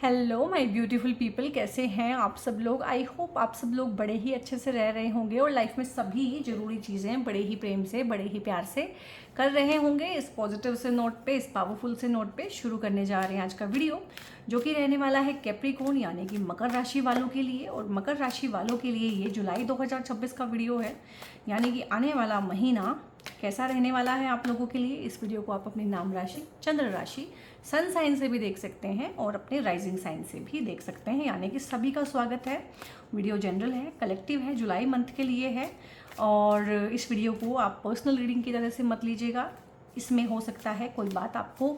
Hello my beautiful people, कैसे हैं आप सब लोग। आई होप आप सब लोग बड़े ही अच्छे से रह रहे होंगे और लाइफ में सभी ज़रूरी चीज़ें बड़े ही प्रेम से, बड़े ही प्यार से कर रहे होंगे। इस पॉजिटिव से नोट पे, इस पावरफुल से नोट पे शुरू करने जा रहे हैं आज का वीडियो, जो कि रहने वाला है कैप्रिकॉर्न यानी कि मकर राशि वालों के लिए। और मकर राशि वालों के लिए ये जुलाई 2026 का वीडियो है, यानी कि आने वाला महीना कैसा रहने वाला है आप लोगों के लिए। इस वीडियो को आप अपनी नाम राशि, चंद्र राशि, सन साइन से भी देख सकते हैं और अपने राइजिंग साइन से भी देख सकते हैं, यानी कि सभी का स्वागत है। वीडियो जनरल है, कलेक्टिव है, जुलाई मंथ के लिए है। और इस वीडियो को आप पर्सनल रीडिंग की तरह से मत लीजिएगा। इसमें हो सकता है कोई बात आपको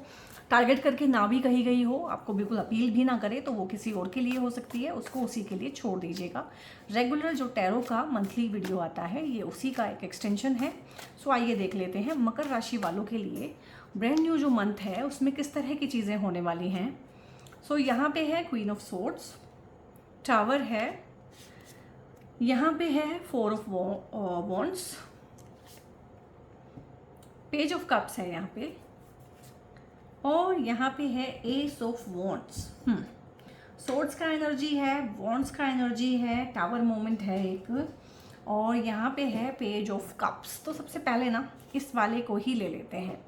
टारगेट करके ना भी कही गई हो, आपको बिल्कुल अपील भी ना करे, तो वो किसी और के लिए हो सकती है, उसको उसी के लिए छोड़ दीजिएगा। रेगुलर जो टैरो का मंथली वीडियो आता है, ये उसी का एक एक्सटेंशन है। सो आइए देख लेते हैं मकर राशि वालों के लिए ब्रांड न्यू जो मंथ है उसमें किस तरह की चीज़ें होने वाली हैं। सो यहाँ पे है क्वीन ऑफ सोर्ड्स, टावर है, यहाँ पे है four of wands, page of cups है यहाँ पे, और यहाँ पे है एस ऑफ वॉन्ड्स। सोर्ड्स का एनर्जी है, वॉन्ड्स का एनर्जी है, टावर मोमेंट है एक, और यहाँ पे है पेज ऑफ कप्स। तो सबसे पहले ना इस वाले को ही ले लेते हैं।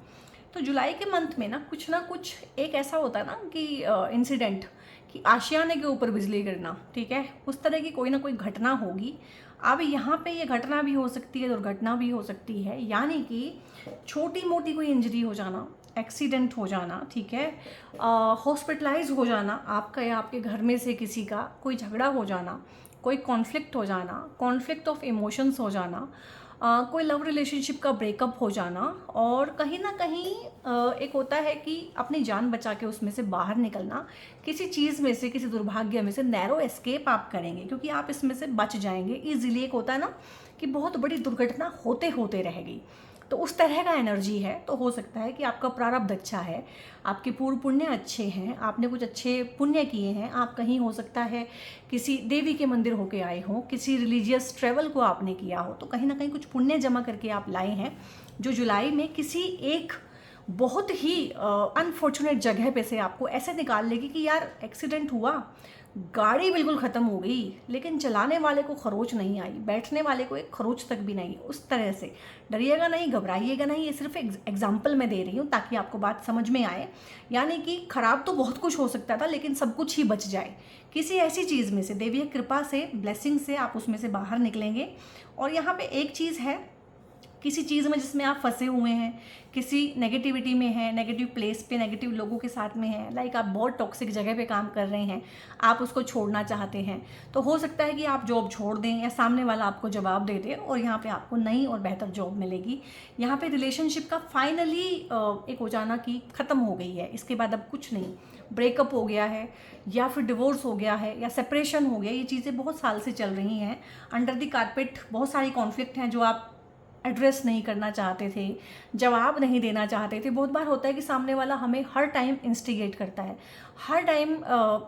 तो जुलाई के मंथ में ना कुछ एक ऐसा होता है ना कि इंसिडेंट कि आशियाने के ऊपर बिजली गिरना, ठीक है, उस तरह की कोई ना कोई घटना होगी। अब यहाँ पे ये घटना भी हो सकती है, दुर्घटना भी हो सकती है, यानी कि छोटी मोटी कोई इंजरी हो जाना, एक्सीडेंट हो जाना, ठीक है, हॉस्पिटलाइज हो जाना आपका या आपके घर में से किसी का, कोई झगड़ा हो जाना, कोई कॉन्फ्लिक्ट हो जाना, कॉन्फ्लिक्ट ऑफ इमोशंस हो जाना, कोई लव रिलेशनशिप का ब्रेकअप हो जाना, और कहीं ना कहीं एक होता है कि अपनी जान बचा के उसमें से बाहर निकलना, किसी चीज़ में से, किसी दुर्भाग्य में से नैरो एस्केप आप करेंगे, क्योंकि आप इसमें से बच जाएंगे ईजिली। एक होता है ना कि बहुत बड़ी दुर्घटना होते होते रहेगी, तो उस तरह का एनर्जी है। तो हो सकता है कि आपका प्रारब्ध अच्छा है, आपके पूर्व पुण्य अच्छे हैं, आपने कुछ अच्छे पुण्य किए हैं, आप कहीं हो सकता है किसी देवी के मंदिर होके आए हों, किसी रिलीजियस ट्रेवल को आपने किया हो, तो कहीं ना कहीं कुछ पुण्य जमा करके आप लाए हैं, जो जुलाई में किसी एक बहुत ही अनफॉर्चुनेट जगह पे से आपको ऐसे निकाल लेगी कि यार एक्सीडेंट हुआ, गाड़ी बिल्कुल ख़त्म हो गई, लेकिन चलाने वाले को खरोच नहीं आई, बैठने वाले को एक खरोच तक भी नहीं। उस तरह से डरिएगा नहीं, घबराइएगा नहीं। ये सिर्फ एग्जाम्पल मैं दे रही हूँ ताकि आपको बात समझ में आए। यानी कि खराब तो बहुत कुछ हो सकता था, लेकिन सब कुछ ही बच जाए किसी ऐसी चीज़ में से, देवी कृपा से, ब्लेसिंग से आप उसमें से बाहर निकलेंगे। और यहाँ पे एक चीज़ है, किसी चीज़ में जिसमें आप फंसे हुए हैं, किसी नेगेटिविटी में हैं, नेगेटिव प्लेस पे, नेगेटिव लोगों के साथ में हैं, लाइक आप बहुत टॉक्सिक जगह पे काम कर रहे हैं, आप उसको छोड़ना चाहते हैं, तो हो सकता है कि आप जॉब छोड़ दें या सामने वाला आपको जवाब दे दे और यहाँ पे आपको नई और बेहतर जॉब मिलेगी। यहाँ पे रिलेशनशिप का फाइनली एक हो जाना कि ख़त्म हो गई है, इसके बाद अब कुछ नहीं, ब्रेकअप हो गया है या फिर डिवोर्स हो गया है या सेपरेशन हो गया। ये चीज़ें बहुत साल से चल रही हैं, अंडर द कारपेट बहुत सारी कॉन्फ्लिक्ट हैं जो आप एड्रेस नहीं करना चाहते थे, जवाब नहीं देना चाहते थे। बहुत बार होता है कि सामने वाला हमें हर टाइम इंस्टिगेट करता है, हर टाइम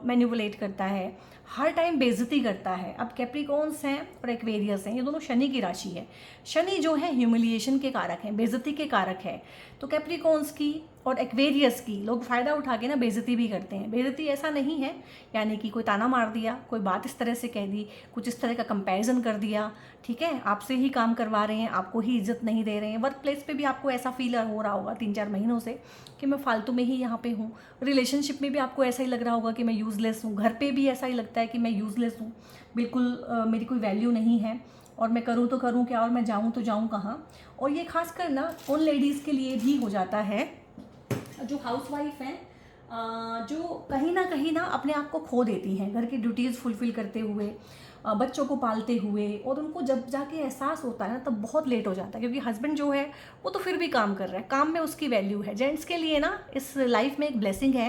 मैनिपुलेट करता है, हर टाइम बेइज्जती करता है। अब कैप्रिकॉर्न्स हैं और एक्वेरियस हैं, ये दोनों शनि की राशि है। शनि जो है ह्यूमिलिएशन के कारक हैं, बेइज्जती के कारक है। तो कैप्रिकॉर्न्स की और एक्वेरियस की लोग फ़ायदा उठा के ना बेइज्जती भी करते हैं। बेइज्जती ऐसा नहीं है यानी कि कोई ताना मार दिया, कोई बात इस तरह से कह दी, कुछ इस तरह का कंपैरिजन कर दिया, ठीक है, आपसे ही काम करवा रहे हैं, आपको ही इज्जत नहीं दे रहे हैं। वर्क प्लेस पे भी आपको ऐसा फील हो रहा होगा 3-4 महीनों से कि मैं फालतू में ही यहाँ पे हूँ। रिलेशनशिप में भी आपको ऐसा ही लग रहा होगा कि मैं यूज़लेस हूँ। घर पे भी ऐसा ही लगता है कि मैं यूज़लेस हूँ, बिल्कुल मेरी कोई वैल्यू नहीं है, और मैं करूँ तो करूँ क्या, और मैं जाऊँ तो जाऊँ कहाँ। और ये खासकर ना उन लेडीज़ के लिए भी हो जाता है जो हाउसवाइफ हैं, जो कहीं ना अपने आप को खो देती हैं घर की ड्यूटीज़ फुलफ़िल करते हुए, बच्चों को पालते हुए, और उनको जब जाके एहसास होता है ना तब बहुत लेट हो जाता है, क्योंकि हस्बैंड जो है वो तो फिर भी काम कर रहा है, काम में उसकी वैल्यू है। जेंट्स के लिए ना इस लाइफ में एक ब्लेसिंग है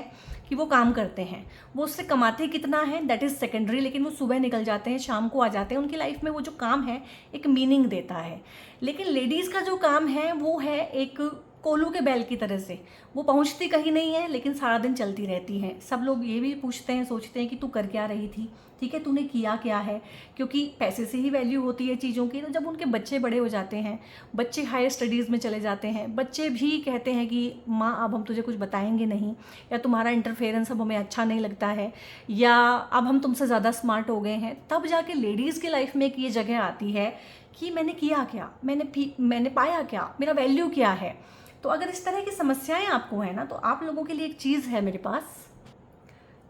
कि वो काम करते हैं, वो उससे कमाते कितना है दैट इज़ सेकेंडरी, लेकिन वो सुबह निकल जाते हैं, शाम को आ जाते हैं। उनकी लाइफ में वो जो काम है एक मीनिंग देता है। लेकिन लेडीज़ का जो काम है वो है एक कोलू के बैल की तरह से, वो पहुंचती कहीं नहीं है लेकिन सारा दिन चलती रहती हैं। सब लोग ये भी पूछते हैं, सोचते हैं कि तू कर क्या रही थी, ठीक है, तूने किया क्या है, क्योंकि पैसे से ही वैल्यू होती है चीज़ों की। तो जब उनके बच्चे बड़े हो जाते हैं, बच्चे हायर स्टडीज़ में चले जाते हैं, बच्चे भी कहते हैं कि माँ अब हम तुझे कुछ बताएंगे नहीं, या तुम्हारा इंटरफेरेंस अब हमें अच्छा नहीं लगता है, या अब हम तुमसे ज़्यादा स्मार्ट हो गए हैं, तब जाके लेडीज़ की लाइफ में एक ये जगह आती है कि मैंने किया क्या, मैंने पाया क्या, मेरा वैल्यू क्या है। तो अगर इस तरह की समस्याएं आपको है ना, तो आप लोगों के लिए एक चीज़ है मेरे पास,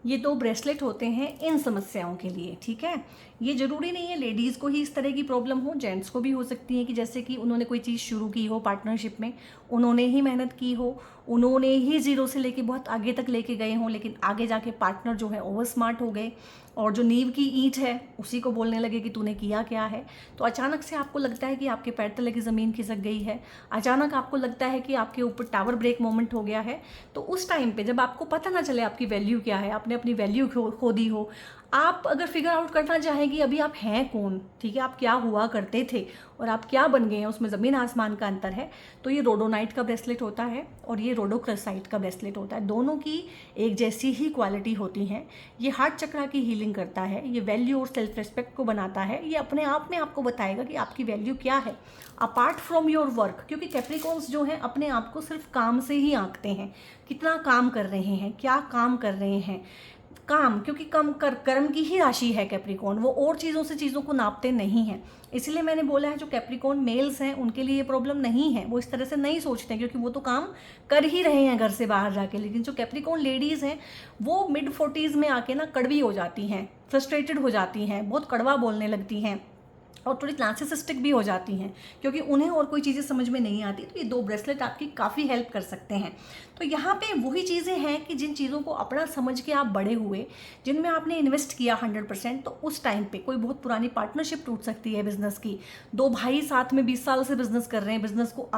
ये 2 ब्रेसलेट होते हैं इन समस्याओं के लिए, ठीक है। ये ज़रूरी नहीं है लेडीज़ को ही इस तरह की प्रॉब्लम हो, जेंट्स को भी हो सकती है कि जैसे कि उन्होंने कोई चीज़ शुरू की हो पार्टनरशिप में, उन्होंने ही मेहनत की हो, उन्होंने ही ज़ीरो से लेके बहुत आगे तक लेके गए हों, लेकिन आगे जाके पार्टनर जो है ओवर स्मार्ट हो गए और जो नींव की ईंट है उसी को बोलने लगे कि तूने किया क्या है। तो अचानक से आपको लगता है कि आपके पैर तले की ज़मीन खिसक गई है, अचानक आपको लगता है कि आपके ऊपर टावर ब्रेक मोमेंट हो गया है। तो उस टाइम पे जब आपको पता ना चले आपकी वैल्यू क्या है, आपने अपनी वैल्यू खो दी हो, आप अगर फिगर आउट करना चाहें कि अभी आप हैं कौन, ठीक है, आप क्या हुआ करते थे और आप क्या बन गए हैं, उसमें ज़मीन आसमान का अंतर है। तो ये रोडोनाइट का ब्रेसलेट होता है और ये रोडोक्रेसाइट का ब्रेसलेट होता है। दोनों की एक जैसी ही क्वालिटी होती हैं। ये हार्ट चक्रा की हीलिंग करता है, ये वैल्यू और सेल्फ रिस्पेक्ट को बनाता है, ये अपने आप में आपको बताएगा कि आपकी वैल्यू क्या है अपार्ट फ्रॉम योर वर्क। क्योंकि कैप्रिकॉन्स जो हैं अपने आप को सिर्फ काम से ही आंकते हैं, कितना काम कर रहे हैं, क्या काम कर रहे हैं, काम, क्योंकि कर्म की ही राशि है कैप्रिकॉन, वो और चीज़ों से चीज़ों को नापते नहीं हैं। इसलिए मैंने बोला है जो कैप्रिकॉन मेल्स हैं उनके लिए ये प्रॉब्लम नहीं है, वो इस तरह से नहीं सोचते हैं क्योंकि वो तो काम कर ही रहे हैं घर से बाहर जाके। लेकिन जो कैप्रिकॉन लेडीज़ हैं वो मिड-40s में आके ना कड़वी हो जाती हैं, फ्रस्ट्रेटेड हो जाती हैं, बहुत कड़वा बोलने लगती हैं और थोड़ी नार्सिसिस्टिक भी हो जाती हैं क्योंकि उन्हें और कोई चीज़ें समझ में नहीं आती। तो ये 2 ब्रेसलेट आपकी काफ़ी हेल्प कर सकते हैं। तो यहाँ पे वही चीज़ें हैं कि जिन चीज़ों को अपना समझ के आप बड़े हुए, जिनमें आपने इन्वेस्ट किया 100%, तो उस टाइम पे कोई बहुत पुरानी पार्टनरशिप टूट सकती है बिजनेस की। 2 भाई साथ में 20 साल से बिजनेस कर रहे हैं, बिजनेस को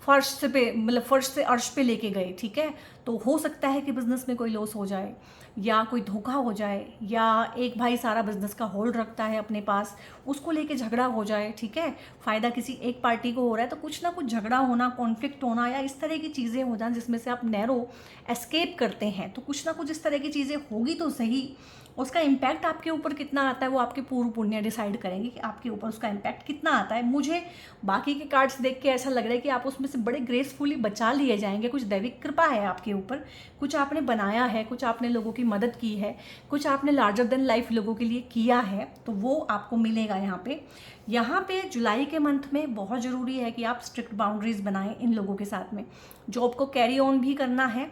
फर्श से अर्श पे लेके गए, ठीक है। तो हो सकता है कि बिजनेस में कोई लॉस हो जाए या कोई धोखा हो जाए, या एक भाई सारा बिजनेस का होल्ड रखता है अपने पास, उसको लेके झगड़ा हो जाए, ठीक है। फ़ायदा किसी एक पार्टी को हो रहा है तो कुछ ना कुछ झगड़ा होना, कॉन्फ्लिक्ट होना या इस तरह की चीज़ें हो जाए जिसमें से आप नैरो एस्केप करते हैं। तो कुछ ना कुछ इस तरह की चीज़ें होगी तो सही, उसका इम्पैक्ट आपके ऊपर कितना आता है वो आपके पूर्व पुण्य डिसाइड करेंगे कि आपके ऊपर उसका इम्पैक्ट कितना आता है। मुझे बाकी के कार्ड्स देख के ऐसा लग रहा है कि आप उसमें से बड़े ग्रेसफुली बचा लिए जाएंगे। कुछ दैविक कृपा है आपके ऊपर, कुछ आपने बनाया है, कुछ आपने लोगों की मदद की है, कुछ आपने लार्जर देन लाइफ लोगों के लिए किया है, तो वो आपको मिलेगा यहाँ पे जुलाई के मंथ में बहुत ज़रूरी है कि आप स्ट्रिक्ट बाउंड्रीज बनाएं इन लोगों के साथ में। जॉब को कैरी ऑन भी करना है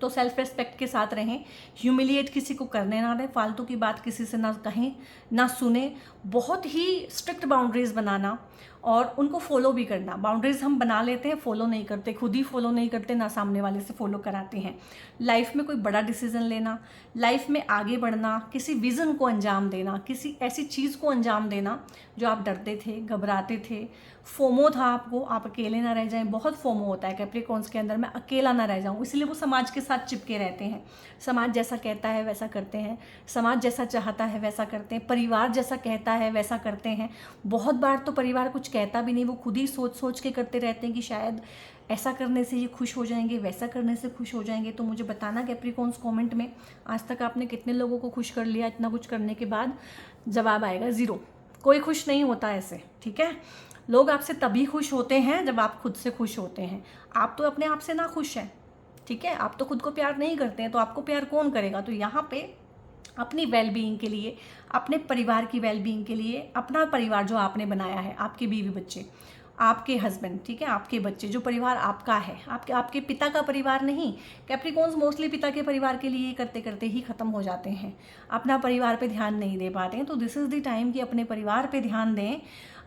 तो सेल्फ रिस्पेक्ट के साथ रहें, ह्यूमिलिएट किसी को करने ना दें, फालतू की बात किसी से ना कहें ना सुने, बहुत ही स्ट्रिक्ट बाउंड्रीज बनाना और उनको फॉलो भी करना। बाउंड्रीज हम बना लेते हैं, फॉलो नहीं करते, खुद ही फॉलो नहीं करते, ना सामने वाले से फॉलो कराते हैं। लाइफ में कोई बड़ा डिसीजन लेना, लाइफ में आगे बढ़ना, किसी विज़न को अंजाम देना, किसी ऐसी चीज़ को अंजाम देना जो आप डरते थे, घबराते थे, फोमो था आपको, आप अकेले ना रह जाएं। बहुत फोमो होता है कैप्रिकॉन्स के अंदर, मैं अकेला ना रह जाऊं, इसलिए वो समाज के साथ चिपके रहते हैं। समाज जैसा कहता है वैसा करते हैं, समाज जैसा चाहता है वैसा करते हैं, परिवार जैसा कहता है वैसा करते हैं। बहुत बार तो परिवार कुछ कहता भी नहीं, वो खुद ही सोच सोच के करते रहते हैं कि शायद ऐसा करने से ये खुश हो जाएंगे, वैसा करने से खुश हो जाएंगे। तो मुझे बताना कैप्रिकॉन्स कमेंट में आज तक आपने कितने लोगों को खुश कर लिया इतना कुछ करने के बाद। जवाब आएगा 0। कोई खुश नहीं होता ऐसे, ठीक है। लोग आपसे तभी खुश होते हैं जब आप खुद से खुश होते हैं। आप तो अपने आप से ना खुश हैं, ठीक है, आप तो खुद को प्यार नहीं करते हैं, तो आपको प्यार कौन करेगा। तो यहाँ पे अपनी वेलबीइंग के लिए, अपने परिवार की वेलबीइंग के लिए, अपना परिवार जो आपने बनाया है, आपके बीवी बच्चे, आपके हस्बैंड, ठीक है, आपके बच्चे, जो परिवार आपका है, आपके पिता का परिवार नहीं। कैप्रिकॉन्स मोस्टली पिता के परिवार के लिए करते करते ही ख़त्म हो जाते हैं, अपना परिवार पे ध्यान नहीं दे पाते हैं। तो दिस इज़ द टाइम कि अपने परिवार पे ध्यान दें,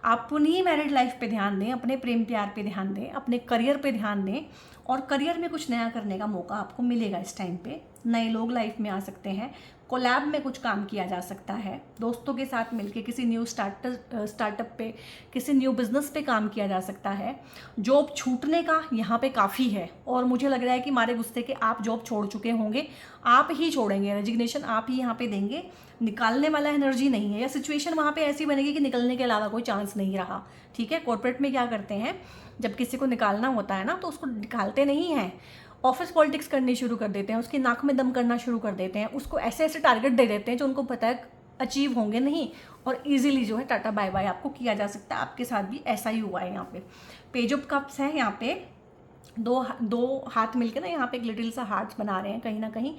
अपनी मैरिड लाइफ पे ध्यान दें, अपने प्रेम प्यार पे ध्यान दें, अपने करियर पे ध्यान दें और करियर में कुछ नया करने का मौका आपको मिलेगा इस टाइम पे। नए लोग लाइफ में आ सकते हैं, कोलैब में कुछ काम किया जा सकता है, दोस्तों के साथ मिलके किसी न्यू स्टार्टअप पे, किसी न्यू बिजनेस पे काम किया जा सकता है। जॉब छूटने का यहाँ पे काफ़ी है, और मुझे लग रहा है कि मारे गुस्से के आप जॉब छोड़ चुके होंगे, आप ही छोड़ेंगे, रेजिग्नेशन आप ही यहाँ पे देंगे, निकालने वाला एनर्जी नहीं है, या सिचुएशन वहाँ पे ऐसी बनेगी कि निकलने के अलावा कोई चांस नहीं रहा। ठीक है, कॉर्पोरेट में क्या करते हैं, जब किसी को निकालना होता है ना तो उसको निकालते नहीं हैं, ऑफिस पॉलिटिक्स करनी शुरू कर देते हैं, उसकी नाक में दम करना शुरू कर देते हैं, उसको ऐसे ऐसे टारगेट दे देते हैं जो उनको पता है अचीव होंगे नहीं, और इजीली जो है टाटा बाय बाय आपको किया जा सकता है। आपके साथ भी ऐसा ही हुआ है। यहाँ पे पेज ऑफ कप्स है, यहाँ पे दो हाथ मिलके ना यहाँ पे एक लिटिल सा हार्ट बना रहे हैं कहीं ना कहीं।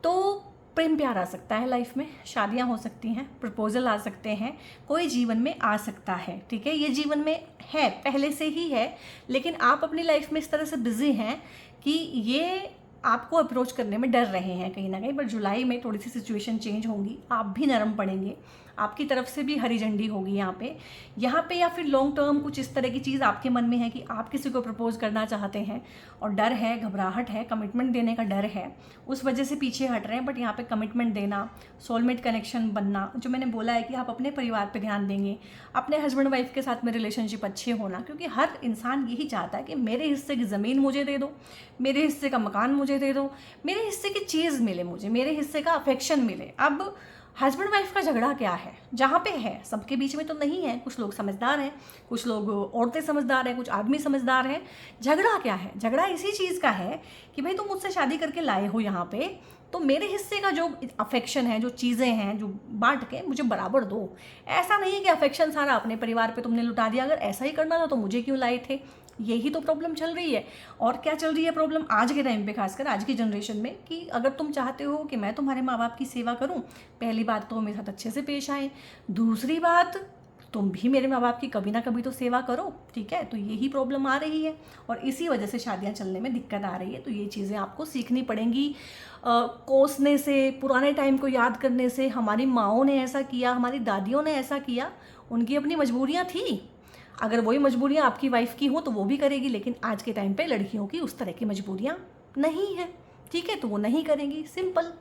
तो प्रेम प्यार आ सकता है लाइफ में, शादियां हो सकती हैं, प्रपोजल आ सकते हैं, कोई जीवन में आ सकता है। ठीक है, ये जीवन में है, पहले से ही है, लेकिन आप अपनी लाइफ में इस तरह से बिजी हैं कि ये आपको अप्रोच करने में डर रहे हैं कहीं ना कहीं। बट जुलाई में थोड़ी सी सिचुएशन चेंज होंगी, आप भी नरम पड़ेंगे, आपकी तरफ से भी हरी झंडी होगी यहाँ पे, या फिर लॉन्ग टर्म कुछ इस तरह की चीज़ आपके मन में है कि आप किसी को प्रपोज करना चाहते हैं और डर है, घबराहट है, कमिटमेंट देने का डर है, उस वजह से पीछे हट रहे हैं। बट यहाँ पे कमिटमेंट देना, सोलमेट कनेक्शन बनना, जो मैंने बोला है कि आप अपने परिवार पे ध्यान देंगे, अपने हस्बैंड वाइफ के साथ में रिलेशनशिप अच्छे होना, क्योंकि हर इंसान यही चाहता है कि मेरे हिस्से की ज़मीन मुझे दे दो, मेरे हिस्से का मकान मुझे दे दो, मेरे हिस्से की चीज़ मिले मुझे, मेरे हिस्से का अफेक्शन मिले। अब हस्बैंड वाइफ का झगड़ा क्या है, जहाँ पे है सबके बीच में तो नहीं है, कुछ लोग समझदार हैं, कुछ लोग औरतें समझदार हैं, कुछ आदमी समझदार हैं। झगड़ा क्या है, झगड़ा इसी चीज़ का है कि भाई तुम मुझसे शादी करके लाए हो यहाँ पे, तो मेरे हिस्से का जो अफेक्शन है, जो चीज़ें हैं, जो बांट के मुझे बराबर दो। ऐसा नहीं है कि अफेक्शन सारा अपने परिवार पे तुमने लुटा दिया, अगर ऐसा ही करना था तो मुझे क्यों लाए थे। यही तो प्रॉब्लम चल रही है। और क्या चल रही है प्रॉब्लम आज के टाइम पे, खासकर आज की जनरेशन में, कि अगर तुम चाहते हो कि मैं तुम्हारे माँ बाप की सेवा करूं, पहली बात तो मेरे साथ अच्छे से पेश आए, दूसरी बात तुम भी मेरे माँ बाप की कभी ना कभी तो सेवा करो। ठीक है, तो यही प्रॉब्लम आ रही है और इसी वजह से शादियाँ चलने में दिक्कत आ रही है। तो ये चीज़ें आपको सीखनी पड़ेंगी, कोसने से, पुराने टाइम को याद करने से। हमारी माँओं ने ऐसा किया, हमारी दादियों ने ऐसा किया, उनकी अपनी मजबूरियाँ थी। अगर वही मजबूरियाँ आपकी वाइफ की हो तो वो भी करेगी, लेकिन आज के टाइम पे लड़कियों की उस तरह की मजबूरियाँ नहीं है। ठीक है, तो वो नहीं करेंगी, सिंपल।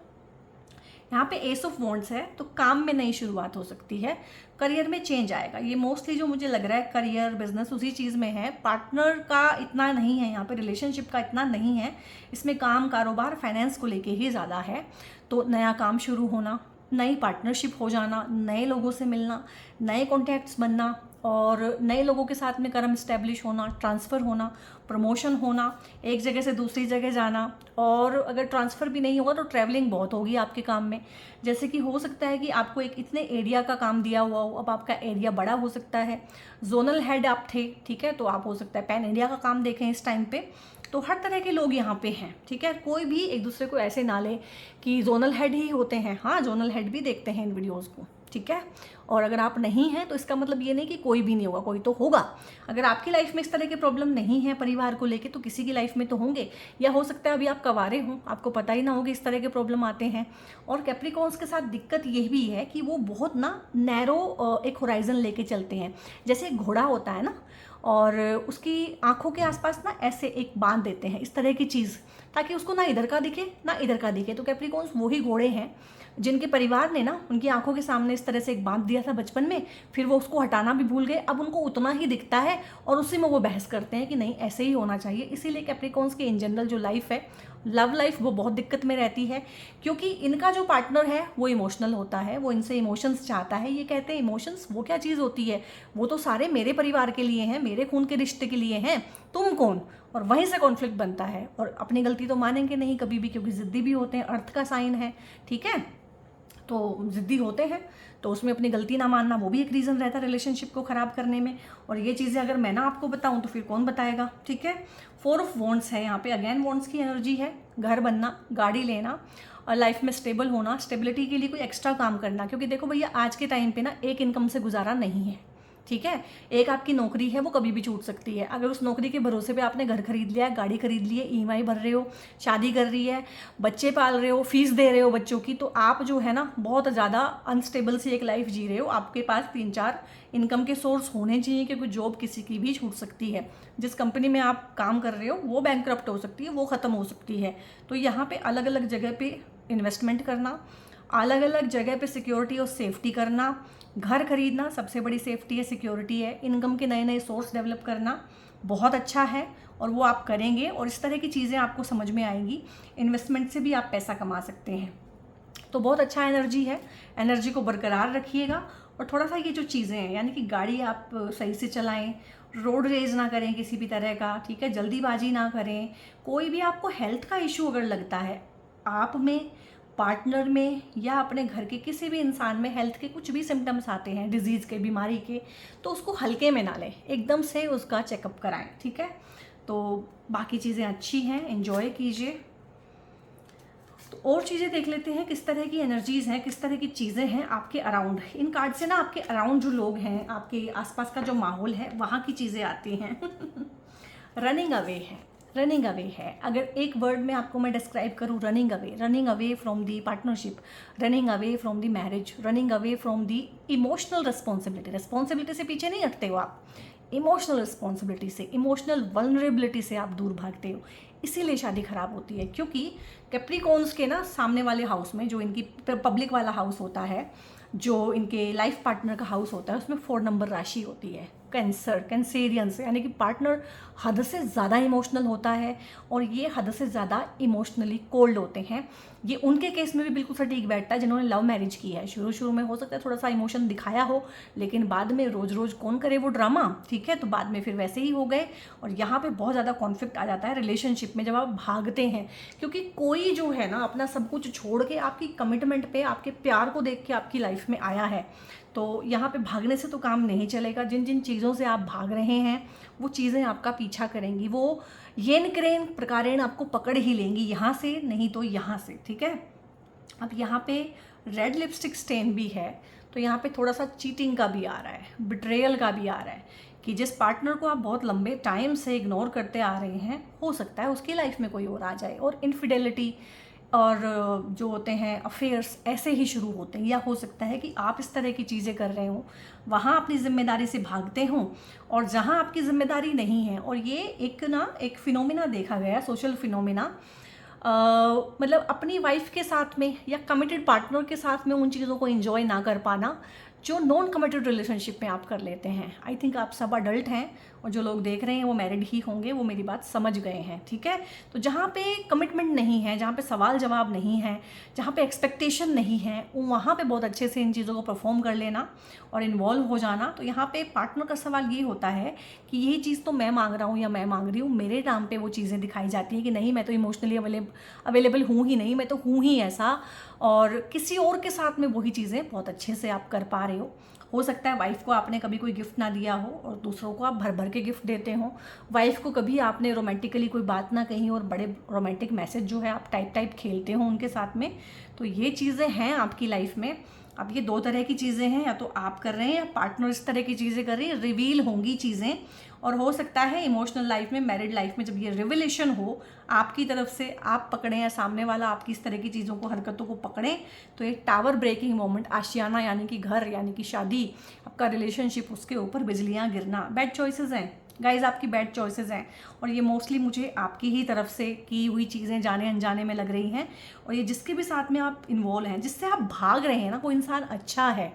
यहाँ पे एस ऑफ वॉन्ड्स है, तो काम में नई शुरुआत हो सकती है, करियर में चेंज आएगा। ये मोस्टली जो मुझे लग रहा है करियर बिजनेस उसी चीज़ में है, पार्टनर का इतना नहीं है यहाँ पे, रिलेशनशिप का इतना नहीं है, इसमें काम, कारोबार, फाइनेंस को लेके ही ज़्यादा है। तो नया काम शुरू होना, नई पार्टनरशिप हो जाना, नए लोगों से मिलना, नए कॉन्टैक्ट्स बनना और नए लोगों के साथ में कर्म इस्टेब्लिश होना, ट्रांसफ़र होना, प्रमोशन होना, एक जगह से दूसरी जगह जाना। और अगर ट्रांसफ़र भी नहीं होगा तो ट्रैवलिंग बहुत होगी आपके काम में। जैसे कि हो सकता है कि आपको एक इतने एरिया का काम दिया हुआ हो, अब आपका एरिया बड़ा हो सकता है, जोनल हेड आप थे, ठीक है, तो आप हो सकता है पैन इंडिया का काम देखें इस टाइम पे। तो हर तरह के लोग यहाँ पे हैं। ठीक है, कोई भी एक दूसरे को ऐसे ना ले कि जोनल हेड ही होते हैं। हाँ, जोनल हेड भी देखते हैं इन वीडियोज़ को। ठीक है, और अगर आप नहीं हैं तो इसका मतलब ये नहीं कि कोई भी नहीं होगा, कोई तो होगा। अगर आपकी लाइफ में इस तरह के प्रॉब्लम नहीं है परिवार को लेके, तो किसी की लाइफ में तो होंगे। या हो सकता है अभी आप कवारे हों, आपको पता ही ना हो कि इस तरह के प्रॉब्लम आते हैं। और कैप्रिकॉर्न्स के साथ दिक्कत ये भी है कि वो बहुत ना नैरो एक होराइजन लेके चलते हैं। जैसे एक घोड़ा होता है ना, और उसकी आंखों के आसपास ना ऐसे एक बांध देते हैं, इस तरह की चीज़, ताकि उसको ना इधर का दिखे ना इधर का दिखे। तो कैप्रिकॉर्न्स वही घोड़े हैं जिनके परिवार ने ना उनकी आंखों के सामने इस तरह से एक बांध दिया था बचपन में, फिर वो उसको हटाना भी भूल गए। अब उनको उतना ही दिखता है और उसी में वो बहस करते हैं कि नहीं ऐसे ही होना चाहिए। इसीलिए कैप्रिकॉर्न्स की इन जनरल जो लाइफ है, लव लाइफ, वो बहुत दिक्कत में रहती है, क्योंकि इनका जो पार्टनर है वो इमोशनल होता है, वो इनसे इमोशंस चाहता है। ये कहते हैं इमोशंस वो क्या चीज़ होती है, वो तो सारे मेरे परिवार के लिए हैं, मेरे खून के रिश्ते के लिए हैं, तुम कौन। और वहीं से कॉन्फ्लिक्ट बनता है। और अपनी गलती तो मानेंगे नहीं कभी भी, क्योंकि ज़िद्दी भी होते हैं, अर्थ का साइन है। ठीक है, तो ज़िद्दी होते हैं, तो उसमें अपनी गलती ना मानना वो भी एक रीज़न रहता है रिलेशनशिप को ख़राब करने में। और ये चीज़ें अगर मैं ना आपको बताऊं तो फिर कौन बताएगा। ठीक है, 4 ऑफ वॉन्ड्स है यहाँ पे, अगेन वॉन्ड्स की एनर्जी है। घर बनना, गाड़ी लेना और लाइफ में स्टेबल होना, स्टेबिलिटी के लिए कोई एक्स्ट्रा काम करना। क्योंकि देखो भैया, आज के टाइम पे ना एक इनकम से गुजारा नहीं है। ठीक है। एक आपकी नौकरी है, वो कभी भी छूट सकती है। अगर उस नौकरी के भरोसे पे आपने घर खरीद लिया, गाड़ी खरीद ली है, ईएमआई भर रहे हो, शादी कर रही है, बच्चे पाल रहे हो, फीस दे रहे हो बच्चों की, तो आप जो है ना बहुत ज़्यादा अनस्टेबल सी एक लाइफ जी रहे हो। आपके पास 3-4 इनकम के सोर्स होने चाहिए, क्योंकि जॉब किसी की भी छूट सकती है। जिस कंपनी में आप काम कर रहे हो वो बैंकरप्ट हो सकती है, वो ख़त्म हो सकती है। तो यहाँ पे अलग अलग जगह पे इन्वेस्टमेंट करना, अलग अलग जगह पे सिक्योरिटी और सेफ्टी करना, घर खरीदना सबसे बड़ी सेफ्टी है, सिक्योरिटी है, इनकम के नए नए सोर्स डेवलप करना बहुत अच्छा है, और वो आप करेंगे और इस तरह की चीज़ें आपको समझ में आएंगी। इन्वेस्टमेंट से भी आप पैसा कमा सकते हैं। तो बहुत अच्छा एनर्जी है, एनर्जी को बरकरार रखिएगा। और थोड़ा सा ये जो चीज़ें हैं, यानी कि गाड़ी आप सही से चलाएं, रोड रेज ना करें किसी भी तरह का, ठीक है, जल्दीबाजी ना करें। कोई भी आपको हेल्थ का इशू अगर लगता है, आप में, पार्टनर में, या अपने घर के किसी भी इंसान में हेल्थ के कुछ भी सिम्टम्स आते हैं, डिजीज़ के, बीमारी के, तो उसको हल्के में ना लें, एकदम से उसका चेकअप कराएं, ठीक है। तो बाकी चीज़ें अच्छी हैं, एंजॉय कीजिए। तो और चीज़ें देख लेते हैं, किस तरह की एनर्जीज़ हैं, किस तरह की चीज़ें हैं आपके अराउंड। इन कार्ड से ना आपके अराउंड जो लोग हैं, आपके आसपास का जो माहौल है, वहाँ की चीज़ें आती हैं। रनिंग अवे है, रनिंग अवे है। अगर एक वर्ड में आपको मैं डिस्क्राइब करूँ, running away from the partnership, running away from the marriage, running away from the emotional responsibility. Responsibility से पीछे नहीं हटते हो आप, इमोशनल रिस्पॉन्सिबिलिटी से, इमोशनल वल्नरेबिलिटी से आप दूर भागते हो। इसीलिए शादी खराब होती है, क्योंकि कैप्रिकॉर्न्स के ना सामने वाले हाउस में, जो इनकी पब्लिक वाला हाउस होता है, जो इनके लाइफ पार्टनर का हाउस होता है, उसमें 4 नंबर राशि होती है। कैंसेरियंस, यानी कि पार्टनर हद से ज़्यादा इमोशनल होता है और ये हद से ज़्यादा इमोशनली कोल्ड होते हैं। ये उनके केस में भी बिल्कुल सटीक बैठता है जिन्होंने लव मैरिज की है। शुरू शुरू में हो सकता है थोड़ा सा इमोशन दिखाया हो, लेकिन बाद में रोज़ रोज़ कौन करे वो ड्रामा, ठीक है, तो बाद में फिर वैसे ही हो गए। और यहाँ पे बहुत ज़्यादा कॉन्फ्लिक्ट आ जाता है रिलेशनशिप में जब आप भागते हैं, क्योंकि कोई जो है ना अपना सब कुछ छोड़ के आपकी कमिटमेंट पे, आपके प्यार को देख के आपकी लाइफ में आया है। तो यहाँ पे भागने से तो काम नहीं चलेगा। जिन जिन चीज़ों से आप भाग रहे हैं वो चीज़ें आपका पीछा करेंगी, वो येन क्रेन प्रकारेण आपको पकड़ ही लेंगी, यहाँ से नहीं तो यहाँ से, ठीक है। अब यहाँ पे रेड लिपस्टिक स्टेन भी है, तो यहाँ पे थोड़ा सा चीटिंग का भी आ रहा है, बिट्रेयल का भी आ रहा है, कि जिस पार्टनर को आप बहुत लंबे टाइम से इग्नोर करते आ रहे हैं, हो सकता है उसकी लाइफ में कोई और आ जाए, और इनफिडेलिटी और जो होते हैं अफेयर्स ऐसे ही शुरू होते हैं। या हो सकता है कि आप इस तरह की चीज़ें कर रहे हो, वहाँ अपनी जिम्मेदारी से भागते हों, और जहाँ आपकी जिम्मेदारी नहीं है। और ये एक फिनोमिना देखा गया, सोशल फिनोमिना, मतलब अपनी वाइफ के साथ में या कमिटेड पार्टनर के साथ में उन चीज़ों को एंजॉय ना कर पाना जो नॉन कमिटेड रिलेशनशिप में आप कर लेते हैं। आई थिंक आप सब अडल्ट हैं, और जो लोग देख रहे हैं वो मैरिड ही होंगे, वो मेरी बात समझ गए हैं, ठीक है। तो जहाँ पे कमिटमेंट नहीं है, जहाँ पे सवाल जवाब नहीं है, जहाँ पे एक्सपेक्टेशन नहीं है, वहाँ पे बहुत अच्छे से इन चीज़ों को परफॉर्म कर लेना और इन्वॉल्व हो जाना। तो यहाँ पे पार्टनर का सवाल ये होता है कि यही चीज़ तो मैं मांग रहा हूँ या मैं मांग रही हूँ, मेरे नाम पे वो चीज़ें दिखाई जाती हैं कि नहीं, मैं तो इमोशनली अवेलेबल हूँ ही नहीं, मैं तो हूँ ही ऐसा, और किसी और के साथ में वही चीज़ें बहुत अच्छे से आप कर पा रहे हो सकता है वाइफ को आपने कभी कोई गिफ्ट ना दिया हो और दूसरों को आप भर भर के गिफ्ट देते हो। वाइफ को कभी आपने रोमांटिकली कोई बात ना कही और बड़े रोमांटिक मैसेज जो है आप टाइप खेलते हो उनके साथ में। तो ये चीज़ें हैं आपकी लाइफ में। अब ये 2 तरह की चीज़ें हैं, या तो आप कर रहे हैं या पार्टनर इस तरह की चीज़ें कर रही है। रिवील होंगी चीज़ें, और हो सकता है इमोशनल लाइफ में, मैरिड लाइफ में जब ये रिविलेशन हो आपकी तरफ से, आप पकड़ें या सामने वाला आपकी इस तरह की चीज़ों को, हरकतों को पकड़ें, तो एक टावर ब्रेकिंग मोमेंट, आशियाना यानी कि घर, यानी कि शादी, आपका रिलेशनशिप, उसके ऊपर बिजलियाँ गिरना। बैड चॉइसेस हैं गाइज, आपकी बैड चॉइसेस हैं, और ये मोस्टली मुझे आपकी ही तरफ से की हुई चीज़ें जाने अनजाने में लग रही हैं। और ये जिसके भी साथ में आप इन्वॉल्व हैं, जिससे आप भाग रहे हैं ना, वो इंसान अच्छा है,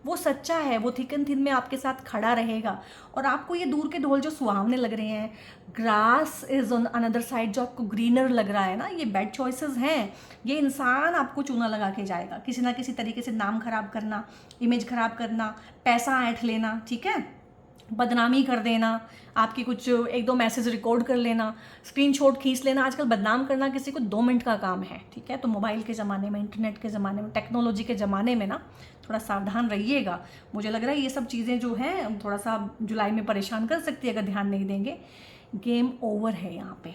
वो सच्चा है, वो थिक एंड थिन में आपके साथ खड़ा रहेगा। और आपको ये दूर के ढोल जो सुहावने लग रहे हैं, grass is on another side, जो आपको ग्रीनर लग रहा है ना, ये बैड चॉइसेस हैं। ये इंसान आपको चूना लगा के जाएगा, किसी ना किसी तरीके से नाम खराब करना, इमेज खराब करना, पैसा ऐंठ लेना, ठीक है, बदनामी कर देना, आपकी कुछ 1-2 मैसेज रिकॉर्ड कर लेना, स्क्रीनशॉट खींच लेना। आजकल बदनाम करना किसी को 2 मिनट का काम है, ठीक है। तो मोबाइल के ज़माने में, इंटरनेट के ज़माने में, टेक्नोलॉजी के ज़माने में ना थोड़ा सावधान रहिएगा। मुझे लग रहा है ये सब चीज़ें जो हैं थोड़ा सा जुलाई में परेशान कर सकती है अगर ध्यान नहीं देंगे। गेम ओवर है यहाँ पे,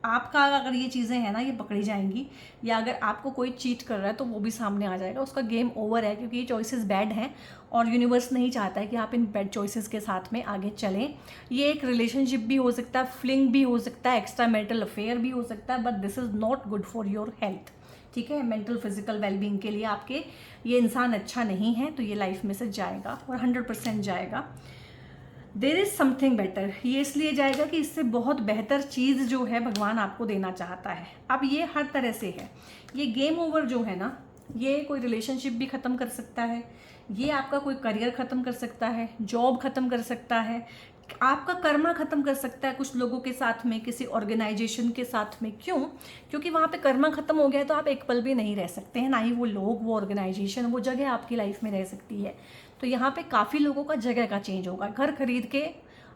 आपका अगर ये चीज़ें हैं ना ये पकड़ी जाएंगी, या अगर आपको कोई चीट कर रहा है तो वो भी सामने आ जाएगा, उसका गेम ओवर है, क्योंकि ये चॉइसेस बैड हैं और यूनिवर्स नहीं चाहता है कि आप इन बैड चॉइसेस के साथ में आगे चलें। ये एक रिलेशनशिप भी हो सकता है, फ्लिंग भी हो सकता है, एक्स्ट्रा मैरिटल अफेयर भी हो सकता है, but this is not good for your health. ठीक है, मेंटल फिजिकल वेलबींग के लिए आपके ये इंसान अच्छा नहीं है, तो ये लाइफ में से जाएगा और 100% जाएगा। देर इज़ समथिंग बेटर, ये इसलिए जाएगा कि इससे बहुत बेहतर चीज़ जो है भगवान आपको देना चाहता है। अब ये हर तरह से है, ये गेम ओवर जो है ना, ये कोई रिलेशनशिप भी ख़त्म कर सकता है, ये आपका कोई करियर ख़त्म कर सकता है, जॉब ख़त्म कर सकता है, आपका कर्मा ख़त्म कर सकता है कुछ लोगों के साथ में, किसी ऑर्गेनाइजेशन के साथ में। क्यों? क्योंकि वहाँ पे कर्मा ख़त्म हो गया है तो आप एक पल भी नहीं रह सकते हैं, ना ही वो लोग, वो ऑर्गेनाइजेशन, वो जगह आपकी लाइफ में रह सकती है। तो यहाँ पे काफ़ी लोगों का जगह का चेंज होगा, घर खरीद के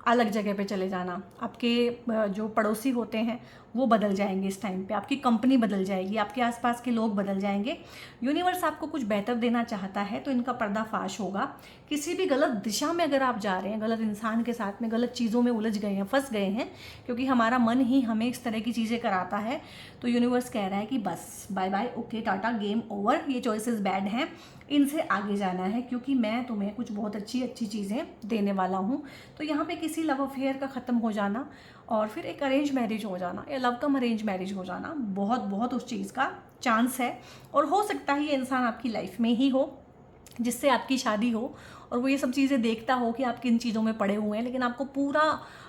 अलग जगह पे चले जाना, आपके जो पड़ोसी होते हैं वो बदल जाएंगे इस टाइम पे, आपकी कंपनी बदल जाएगी, आपके आसपास के लोग बदल जाएंगे। यूनिवर्स आपको कुछ बेहतर देना चाहता है तो इनका पर्दाफाश होगा। किसी भी गलत दिशा में अगर आप जा रहे हैं, गलत इंसान के साथ में, गलत चीज़ों में उलझ गए हैं, फंस गए हैं, क्योंकि हमारा मन ही हमें इस तरह की चीज़ें कराता है, तो यूनिवर्स कह रहा है कि बस bye bye, okay tata, game over, ये चॉइसेस बैड हैं, इनसे आगे जाना है, क्योंकि मैं तुम्हें कुछ बहुत अच्छी अच्छी चीज़ें देने वाला हूँ। तो यहाँ पे किसी लव अफेयर का ख़त्म हो जाना और फिर एक अरेंज मैरिज हो जाना, या लव कम अरेंज मैरिज हो जाना, बहुत बहुत उस चीज़ का चांस है। और हो सकता है ये इंसान आपकी लाइफ में ही हो जिससे आपकी शादी हो, और वो ये सब चीज़ें देखता हो कि आप किन चीज़ों में पड़े हुए हैं, लेकिन आपको पूरा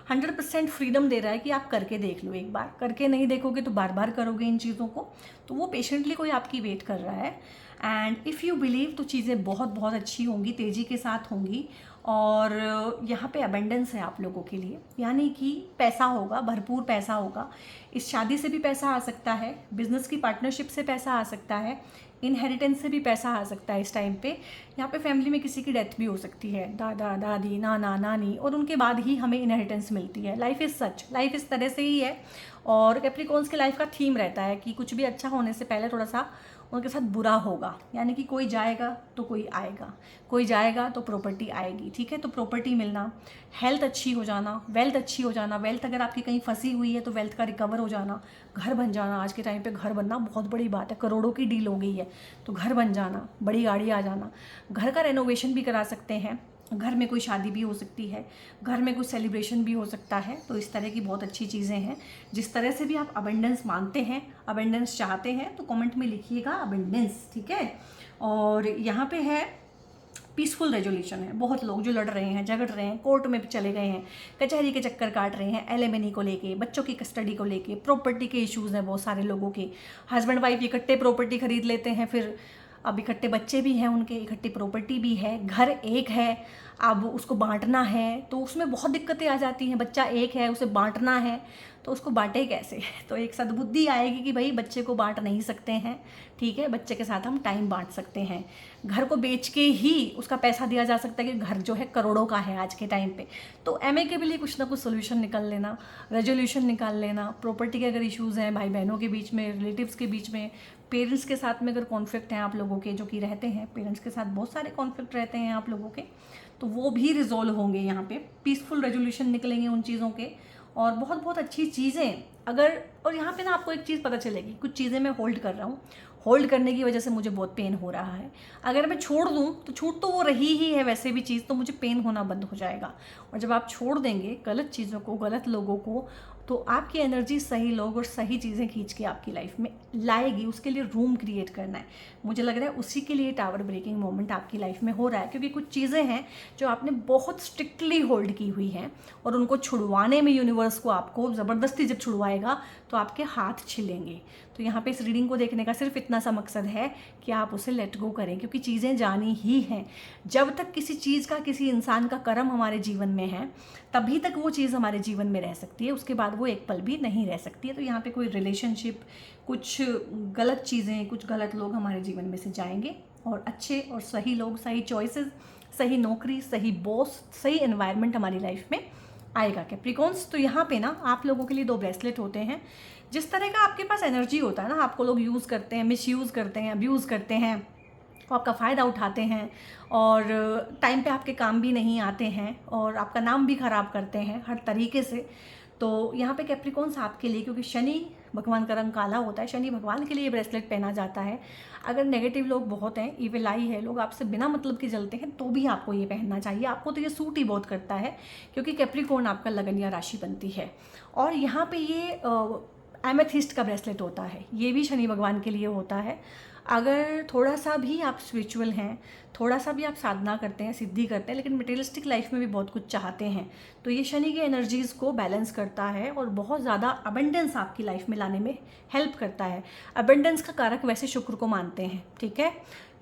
100% फ्रीडम दे रहा है कि आप करके देख लो एक बार। करके नहीं देखोगे तो बार बार करोगे इन चीज़ों को, तो वो पेशेंटली कोई आपकी वेट कर रहा है। एंड इफ़ यू बिलीव तो चीज़ें बहुत बहुत अच्छी होंगी, तेज़ी के साथ होंगी। और यहाँ पे अबेंडेंस है आप लोगों के लिए, यानी कि पैसा होगा, भरपूर पैसा होगा। इस शादी से भी पैसा आ सकता है, बिजनेस की पार्टनरशिप से पैसा आ सकता है, इनहेरिटेंस से भी पैसा आ सकता है इस टाइम पे। यहाँ पे फैमिली में किसी की डेथ भी हो सकती है, दादा दादी, नाना नानी, और उनके बाद ही हमें इनहेरिटेंस मिलती है। लाइफ इज़ सच, लाइफ इस तरह से ही है। और कैप्रिकॉर्न्स के लाइफ का थीम रहता है कि कुछ भी अच्छा होने से पहले थोड़ा सा उनके साथ बुरा होगा, यानी कि कोई जाएगा तो कोई आएगा, कोई जाएगा तो प्रॉपर्टी आएगी। ठीक है, तो प्रॉपर्टी मिलना, हेल्थ अच्छी हो जाना, वेल्थ अच्छी हो जाना, वेल्थ अगर आपकी कहीं फंसी हुई है तो वेल्थ का रिकवर हो जाना, घर बन जाना। आज के टाइम पे घर बनना बहुत बड़ी बात है, करोड़ों की डील हो गई है, तो घर बन जाना, बड़ी गाड़ी आ जाना, घर का रेनोवेशन भी करा सकते हैं, घर में कोई शादी भी हो सकती है, घर में कुछ सेलिब्रेशन भी हो सकता है। तो इस तरह की बहुत अच्छी चीज़ें हैं। जिस तरह से भी आप अबेंडेंस मानते हैं, अबेंडेंस चाहते हैं, तो कमेंट में लिखिएगा अबेंडेंस। ठीक है, और यहाँ पे है पीसफुल रेजोल्यूशन है। बहुत लोग जो लड़ रहे हैं, झगड़ रहे हैं, कोर्ट में चले गए हैं, कचहरी के चक्कर काट रहे हैं, एलिमनी को लेके, बच्चों की कस्टडी को लेके, प्रॉपर्टी के इश्यूज़ हैं बहुत सारे लोगों के। हस्बैंड वाइफ इकट्ठे प्रॉपर्टी खरीद लेते हैं, फिर अब इकट्ठे बच्चे भी हैं उनके, इकट्ठी प्रॉपर्टी भी है, घर एक है, अब उसको बांटना है, तो उसमें बहुत दिक्कतें आ जाती हैं। बच्चा एक है, उसे बांटना है, तो उसको बांटे कैसे? तो एक सद्बुद्धि आएगी कि भाई बच्चे को बांट नहीं सकते हैं, ठीक है, बच्चे के साथ हम टाइम बांट सकते हैं। घर को बेच के ही उसका पैसा दिया जा सकता है कि घर जो है करोड़ों का है आज के टाइम पे। तो एमेकेबली कुछ ना कुछ सोल्यूशन निकाल लेना, रेजोल्यूशन निकाल लेना। प्रॉपर्टी के अगर इश्यूज़ हैं भाई बहनों के बीच में, रिलेटिव्स के बीच में, पेरेंट्स के साथ में अगर कॉन्फ्लिक्ट हैं आप लोगों के, जो कि रहते हैं, पेरेंट्स के साथ बहुत सारे कॉन्फ्लिक्ट रहते हैं आप लोगों के, तो वो भी रिजॉल्व होंगे। यहाँ पे पीसफुल रेजोल्यूशन निकलेंगे उन चीज़ों के, और बहुत बहुत अच्छी चीज़ें अगर। और यहाँ पे ना आपको एक चीज़ पता चलेगी, कुछ चीज़ें मैं होल्ड कर रहा हूँ, होल्ड करने की वजह से मुझे बहुत पेन हो रहा है। अगर मैं छोड़ दूँ तो छूट तो वो रही ही है वैसे भी चीज़, तो मुझे पेन होना बंद हो जाएगा। और जब आप छोड़ देंगे गलत चीज़ों को, गलत लोगों को, तो आपकी एनर्जी सही लोग और सही चीज़ें खींच के आपकी लाइफ में लाएगी। उसके लिए रूम क्रिएट करना है। मुझे लग रहा है उसी के लिए टावर ब्रेकिंग मोमेंट आपकी लाइफ में हो रहा है, क्योंकि कुछ चीज़ें हैं जो आपने बहुत स्ट्रिक्टली होल्ड की हुई हैं, और उनको छुड़वाने में यूनिवर्स को आपको ज़बरदस्ती जब छुड़वाएगा तो आपके हाथ छिलेंगे। तो यहाँ पे इस रीडिंग को देखने का सिर्फ इतना सा मकसद है कि आप उसे लेट गो करें, क्योंकि चीज़ें जानी ही हैं। जब तक किसी चीज़ का, किसी इंसान का कर्म हमारे जीवन में है, तभी तक वो चीज़ हमारे जीवन में रह सकती है, उसके बाद वो एक पल भी नहीं रह सकती है। तो यहाँ पे कोई रिलेशनशिप, कुछ गलत चीज़ें, कुछ गलत लोग हमारे जीवन में से जाएंगे, और अच्छे और सही लोग, सही चॉइसेस, सही नौकरी, सही बॉस, सही एनवायरनमेंट हमारी लाइफ में आएगा। कैप्रिकॉर्न्स, तो यहाँ पे ना आप लोगों के लिए 2 ब्रेसलेट होते हैं। जिस तरह का आपके पास एनर्जी होता है ना, आपको लोग यूज़ करते हैं, मिसयूज़ करते हैं, अब्यूज़ करते हैं, तो आपका फ़ायदा उठाते हैं, और टाइम पे आपके काम भी नहीं आते हैं, और आपका नाम भी ख़राब करते हैं हर तरीके से। तो यहाँ पे कैप्रिकॉन्स आपके लिए, क्योंकि शनि भगवान का रंग काला होता है, शनि भगवान के लिए ये ब्रेसलेट पहना जाता है। अगर नेगेटिव लोग बहुत हैं, इविल आई है, लोग आपसे बिना मतलब के जलते हैं, तो भी आपको ये पहनना चाहिए। आपको तो ये सूट ही बहुत करता है, क्योंकि कैप्रिकॉर्न आपका लगन या राशि बनती है। और यहाँ पे ये एमेथिस्ट का ब्रेसलेट होता है, ये भी शनि भगवान के लिए होता है। अगर थोड़ा सा भी आप स्पिरिचुअल हैं, थोड़ा सा भी आप साधना करते हैं, सिद्धि करते हैं, लेकिन मटेरियलिस्टिक लाइफ में भी बहुत कुछ चाहते हैं, तो ये शनि की एनर्जीज़ को बैलेंस करता है और बहुत ज़्यादा अबंडेंस आपकी लाइफ में लाने में हेल्प करता है। अबंडेंस का कारक वैसे शुक्र को मानते हैं, ठीक है।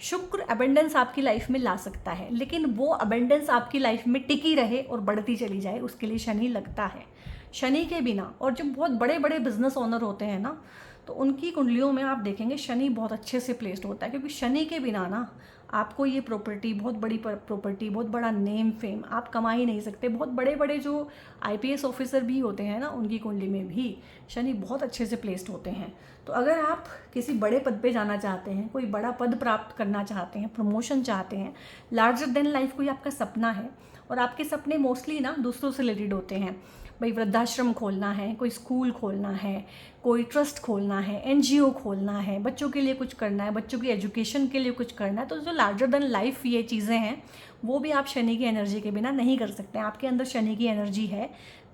शुक्र अबंडेंस आपकी लाइफ में ला सकता है, लेकिन वो अबंडेंस आपकी लाइफ में टिकी रहे और बढ़ती चली जाए, उसके लिए शनि लगता है। शनि के बिना, और जो बहुत बड़े बड़े बिजनेस ओनर होते हैं ना, तो उनकी कुंडलियों में आप देखेंगे शनि बहुत अच्छे से प्लेस्ड होता है, क्योंकि शनि के बिना ना आपको ये प्रॉपर्टी, बहुत बड़ी प्रॉपर्टी, बहुत बड़ा नेम फेम आप कमा ही नहीं सकते। बहुत बड़े बड़े जो आईपीएस ऑफिसर भी होते हैं ना, उनकी कुंडली में भी शनि बहुत अच्छे से प्लेस्ड होते हैं। तो अगर आप किसी बड़े पद पे जाना चाहते हैं, कोई बड़ा पद प्राप्त करना चाहते हैं, प्रमोशन चाहते हैं, लार्जर देन लाइफ कोई आपका सपना है, और आपके सपने मोस्टली ना दूसरों से रिलेटेड होते हैं, भाई वृद्धाश्रम खोलना है, कोई स्कूल खोलना है, कोई ट्रस्ट खोलना है, एनजीओ खोलना है, बच्चों के लिए कुछ करना है, बच्चों की एजुकेशन के लिए कुछ करना है, तो जो लार्जर देन लाइफ ये चीज़ें हैं, वो भी आप शनि की एनर्जी के बिना नहीं कर सकते हैं। आपके अंदर शनि की एनर्जी है,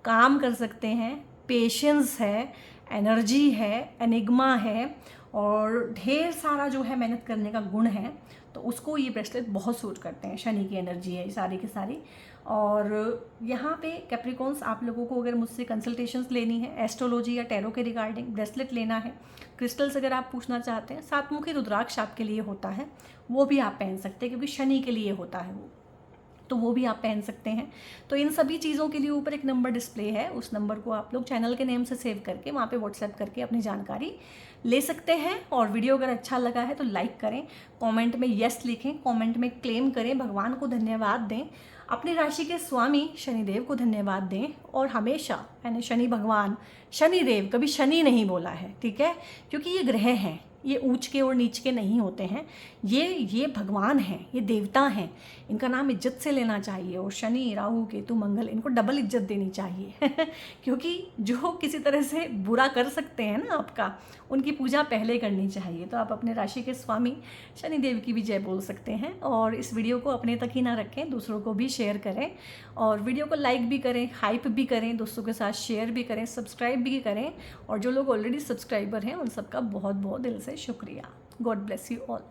काम कर सकते हैं, पेशेंस है, एनर्जी है, एनिग्मा है, और ढेर सारा जो है मेहनत करने का गुण है, तो उसको ये ब्रेसलेट बहुत सूट करते हैं। शनि की एनर्जी है ये सारी की सारी। और यहाँ पे कैप्रिकॉन्स, आप लोगों को अगर मुझसे कंसल्टेशंस लेनी है, एस्ट्रोलॉजी या टैरो के रिगार्डिंग ब्रेसलेट लेना है, क्रिस्टल्स अगर आप पूछना चाहते हैं, सातमुखी रुद्राक्ष आपके लिए होता है, वो भी आप पहन सकते हैं, क्योंकि शनि के लिए होता है वो, तो वो भी आप पहन सकते हैं। तो इन सभी चीज़ों के लिए ऊपर एक नंबर डिस्प्ले है, उस नंबर को आप लोग चैनल के नेम से सेव करके वहाँ पे व्हाट्सएप करके अपनी जानकारी ले सकते हैं। और वीडियो अगर अच्छा लगा है तो लाइक करें, कमेंट में यस लिखें, कमेंट में क्लेम करें, भगवान को धन्यवाद दें, अपनी राशि के स्वामी शनिदेव को धन्यवाद दें, और हमेशा मैंने शनि भगवान, शनिदेव, कभी शनि नहीं बोला है, ठीक है, क्योंकि ये ग्रह हैं, ये ऊंच के और नीच के नहीं होते हैं, ये भगवान हैं, ये देवता हैं, इनका नाम इज्जत से लेना चाहिए। और शनि, राहु, केतु, मंगल, इनको डबल इज्जत देनी चाहिए क्योंकि जो किसी तरह से बुरा कर सकते हैं ना आपका, उनकी पूजा पहले करनी चाहिए। तो आप अपने राशि के स्वामी शनिदेव की भी जय बोल सकते हैं। और इस वीडियो को अपने तक ही ना रखें, दूसरों को भी शेयर करें, और वीडियो को लाइक भी करें, हाइप भी करें, दोस्तों के साथ शेयर भी करें, सब्सक्राइब भी करें। और जो लोग ऑलरेडी सब्सक्राइबर हैं उन सबका बहुत बहुत दिल से शुक्रिया। God bless you all.